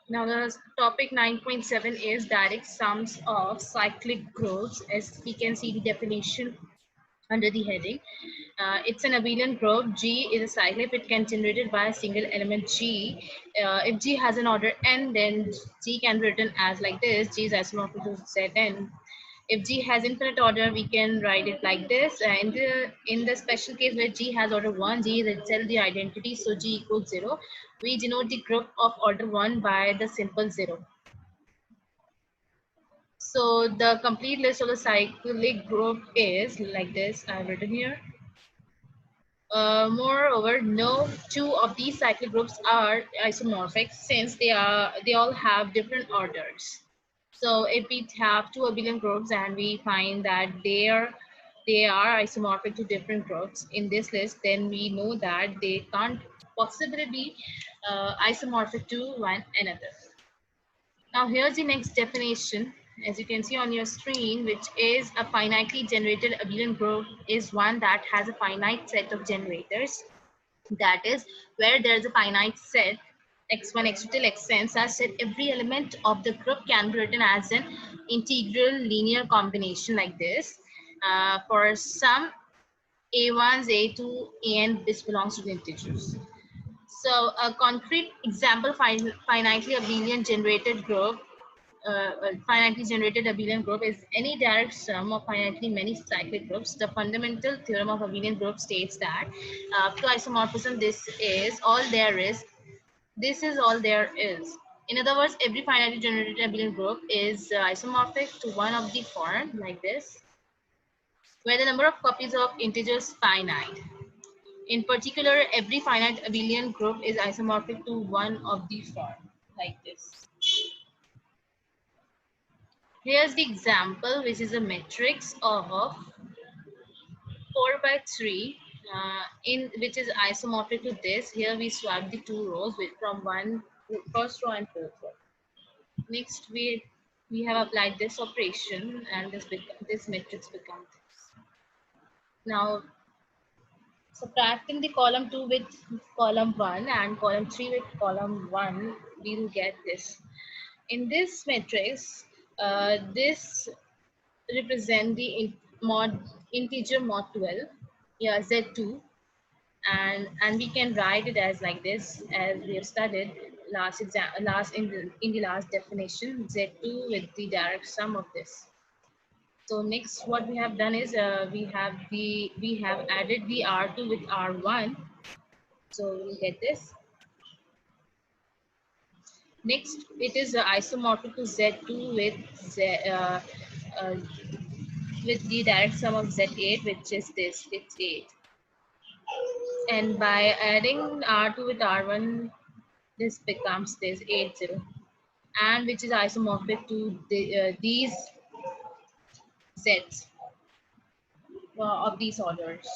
Now the topic 9.7 is direct sums of cyclic groups. As we can see the definition under the heading. It's an abelian group. G is a cyclic. It can be generated by a single element G. If G has an order n, then G can be written as like this. G is isomorphic to Zn. If G has infinite order, we can write it like this. In the special case where G has order 1, G is itself the identity, so G equals 0. We denote the group of order 1 by the simple 0. So the complete list of the cyclic group is like this. I've written here. Moreover, no two of these cyclic groups are isomorphic since they all have different orders. So if we have two abelian groups and we find that they are isomorphic to different groups in this list, then we know that they can't possibly be isomorphic to one another. Now here's the next definition. As you can see on your screen, which is a finitely generated abelian group is one that has a finite set of generators. That is, where there is a finite set x1, x2 till xn, such that every element of the group can be written as an integral linear combination like this. For some a1s, a2, an, this belongs to the integers. So a concrete example finitely abelian generated group finitely generated abelian group is any direct sum of finitely many cyclic groups. The fundamental theorem of abelian group states that to isomorphism, this is all there is. In other words, every finitely generated abelian group is isomorphic to one of the form like this, where the number of copies of integers finite. In particular, every finite abelian group is isomorphic to one of the form like this. Here's the example, which is a matrix of 4 by 3, in which is isomorphic to this. Here we swap the two rows from first row and fourth row. Next, we have applied this operation, and this matrix becomes this. Now, subtracting the column 2 with column 1 and column 3 with column 1, we will get this. In this matrix, this represent the integer mod 12, yeah, z2, and we can write it as like this, as we have studied last in the last definition, z2 with the direct sum of this. So next what we have done is we have added the r2 with r1, so we get this. Next, it is isomorphic to z2 uh, with the direct sum of z8, which is this, it's 8. And by adding r2 with r1, this becomes this 80, and which is isomorphic to these z's of these orders.